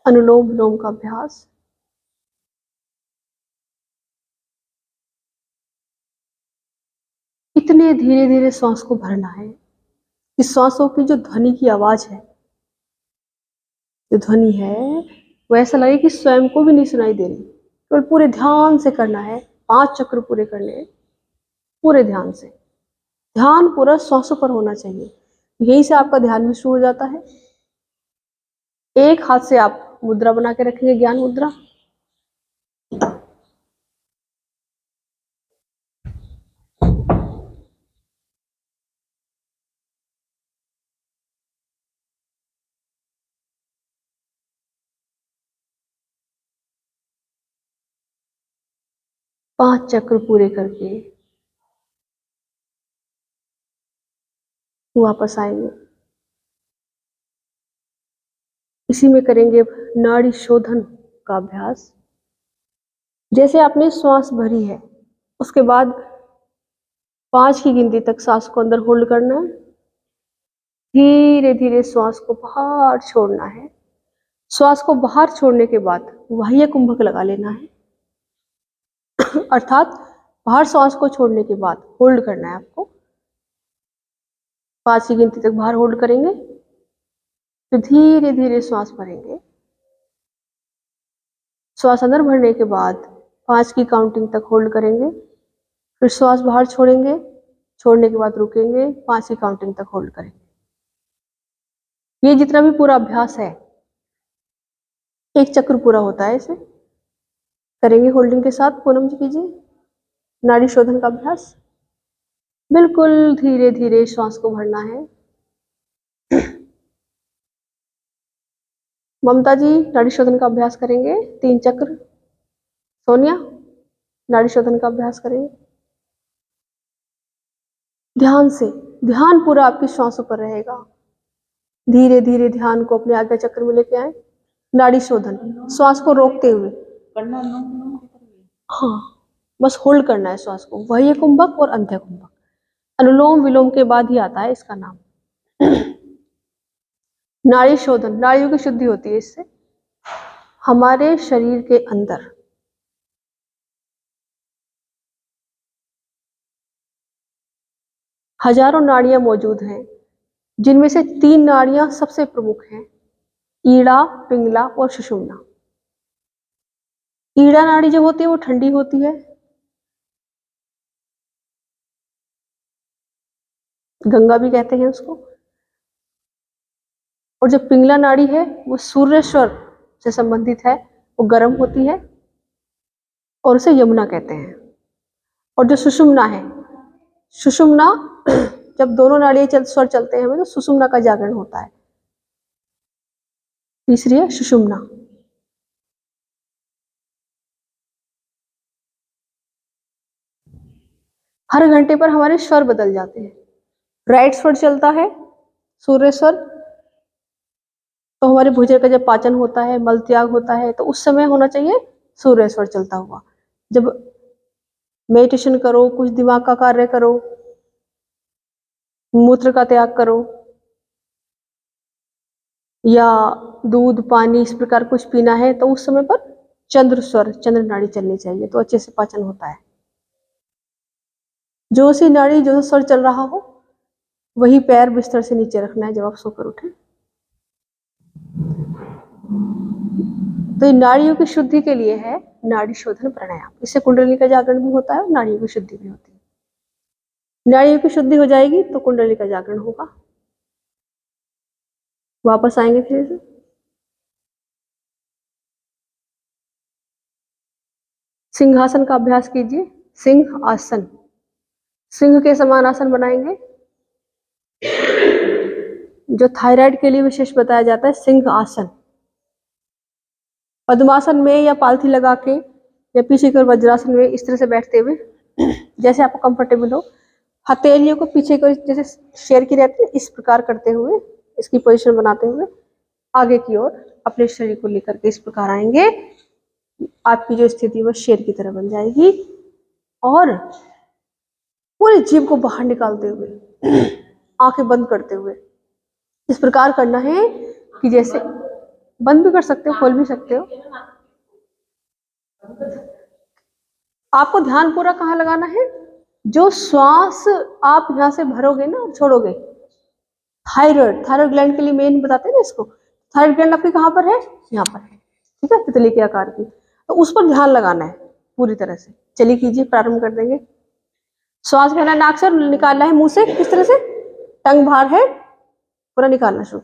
अनुलोम विलोम का अभ्यास। इतने धीरे धीरे श्वास को भरना है कि श्वासों की जो ध्वनि की आवाज है, जो ध्वनि है वो ऐसा लगे कि स्वयं को भी नहीं सुनाई दे रही। केवल पूरे ध्यान से करना है, 5 चक्र पूरे करने हैं पूरे ध्यान से। ध्यान पूरा श्वासों पर होना चाहिए, यहीं से आपका ध्यान भी शुरू हो जाता है। एक हाथ से आप मुद्रा बना के रखेंगे, ज्ञान मुद्रा। पांच चक्र पूरे करके वापस आएंगे। इसी में करेंगे नाड़ी शोधन का अभ्यास। जैसे आपने श्वास भरी है, उसके बाद 5 की गिनती तक सांस को अंदर होल्ड करना है। धीरे धीरे श्वास को बाहर छोड़ना है। श्वास को बाहर छोड़ने के बाद बाह्य कुंभक लगा लेना है। अर्थात बाहर श्वास को छोड़ने के बाद होल्ड करना है आपको। 5 की गिनती तक बाहर होल्ड करेंगे, तो धीरे धीरे श्वास भरेंगे। श्वास अंदर भरने के बाद 5 की काउंटिंग तक होल्ड करेंगे, फिर श्वास बाहर छोड़ेंगे, छोड़ने के बाद रुकेंगे, 5 की काउंटिंग तक होल्ड करेंगे। ये जितना भी पूरा अभ्यास है, एक चक्र पूरा होता है, इसे करेंगे होल्डिंग के साथ। पूनम जी कीजिए नाड़ी शोधन का अभ्यास। बिल्कुल धीरे धीरे श्वास को भरना है। ममता जी नाड़ी शोधन का अभ्यास करेंगे, 3 चक्र। सोनिया नाड़ी शोधन का अभ्यास करेंगे ध्यान से। ध्यान पूरा आपकी श्वासों पर रहेगा। धीरे धीरे ध्यान को अपने आज्ञा चक्र में लेके आए। नाड़ी शोधन, श्वास को रोकते हुए करना। हाँ, बस होल्ड करना है श्वास को, बाह्य कुंभक और अंत्य कुंभक। अनुलोम विलोम के बाद ही आता है इसका नाम। नाड़ी शोधन, नाड़ियों की शुद्धि होती है इससे। हमारे शरीर के अंदर हजारों नाड़ियां मौजूद हैं, जिनमें से 3 नाड़ियां सबसे प्रमुख हैं, ईड़ा, पिंगला और सुषुम्ना। ईड़ा नाड़ी जो होती है वो ठंडी होती है, गंगा भी कहते हैं उसको। और जो पिंगला नाड़ी है वो सूर्येश्वर से संबंधित है, वो गर्म होती है और उसे यमुना कहते हैं। और जो सुषुम्ना है, सुषुम्ना जब दोनों नाड़ियां स्वर चलते हैं तो सुषुम्ना का जागरण होता है। तीसरी है सुषुम्ना। हर घंटे पर हमारे स्वर बदल जाते हैं। राइट स्वर चलता है सूर्य स्वर, तो हमारे भुजन का जब पाचन होता है, मल त्याग होता है, तो उस समय होना चाहिए सूर्य स्वर चलता हुआ। जब मेडिटेशन करो, कुछ दिमाग का कार्य करो, मूत्र का त्याग करो या दूध पानी इस प्रकार कुछ पीना है, तो उस समय पर चंद्र स्वर, चंद्र नाड़ी चलनी चाहिए, तो अच्छे से पाचन होता है। जो सी नाड़ी जो स्वर चल रहा हो वही पैर बिस्तर से नीचे रखना है जब आप सोकर उठे। तो ये नाड़ियों की शुद्धि के लिए है नाड़ी शोधन प्राणायाम। इससे कुंडली का जागरण भी होता है और नाड़ियों की शुद्धि भी होती है। नाड़ियों की शुद्धि हो जाएगी तो कुंडली का जागरण होगा। वापस आएंगे फिर से। सिंहासन का अभ्यास कीजिए, सिंह आसन। सिंह के समान आसन बनाएंगे। जो थायराइड के लिए विशेष बताया जाता है सिंह आसन। पद्मासन में या पालथी लगा के या पीछे कर वज्रासन में इस तरह से बैठते हुए, जैसे आपको कंफर्टेबल हो, हथेलियों को पीछे कर जैसे शेर की रहती है, इस प्रकार करते हुए, इसकी पोजीशन बनाते हुए आगे की ओर अपने शरीर को लेकर के इस प्रकार आएंगे। आपकी जो स्थिति वो शेर की तरह बन जाएगी और पूरे जीभ को बाहर निकालते हुए आंखें बंद करते हुए इस प्रकार करना है कि जैसे बंद भी कर सकते हो, खोल भी सकते हो। आपको ध्यान पूरा कहाँ लगाना है, जो श्वास आप यहाँ से भरोगे ना और छोड़ोगे, थायराइड, थायराइड ग्लैंड के लिए मेन बताते हैं ना इसको। थायराइड ग्लैंड आपकी कहाँ पर है, यहाँ पर है, ठीक है, तितली के आकार की। तो उस पर ध्यान लगाना है पूरी तरह से। चलिए कीजिए, प्रारंभ कर देंगे। श्वास भरना नाक से, निकालना है मुंह से। किस तरह से, टंग बाहर है, पूरा निकालना शुरू।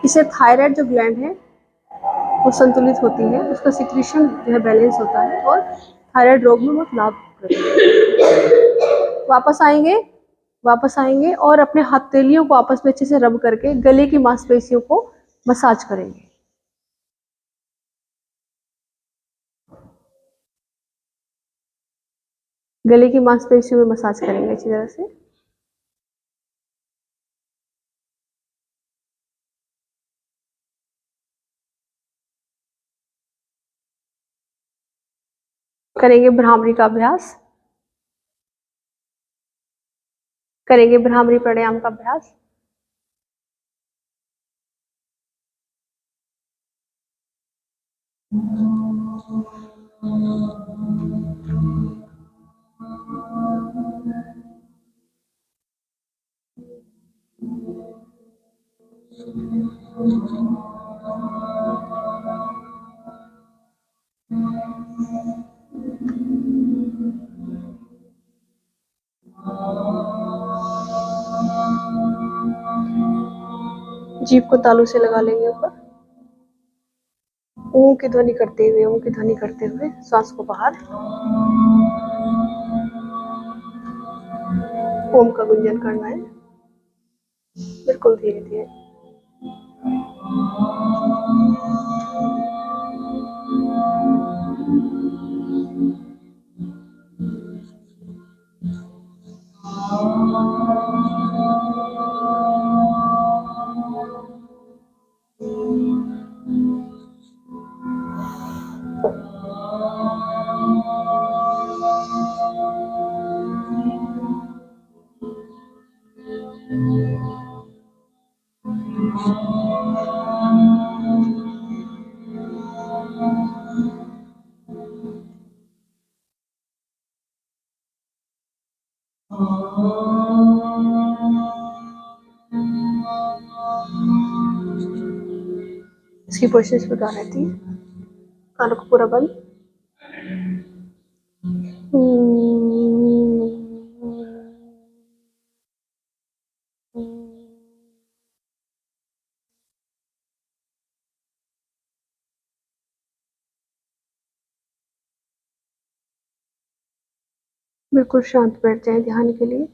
इसे थायराइड जो ग्लैंड है वो संतुलित होती है, उसका सिक्रीशन जो है बैलेंस होता है और थायराइड रोग में बहुत लाभ है। वापस आएंगे, वापस आएंगे और अपने हथेलियों को आपस में अच्छे से रब करके गले की मांसपेशियों को मसाज करेंगे। गले की मांसपेशियों में मसाज करेंगे अच्छी तरह से। करेंगे भ्रामरी का अभ्यास, करेंगे भ्रामरी प्राणायाम का अभ्यास। जीभ को तालू से लगा लेंगे ऊपर। ऊ की ध्वनि करते हुए, ऊ की ध्वनि करते हुए श्वास को बाहर, ओम का गुंजन करना है, बिल्कुल धीरे धीरे। इसकी पोजिशन इस प्रकार रहती है, कानों को पूरा बंद। बिल्कुल शांत बैठ जाए ध्यान के लिए।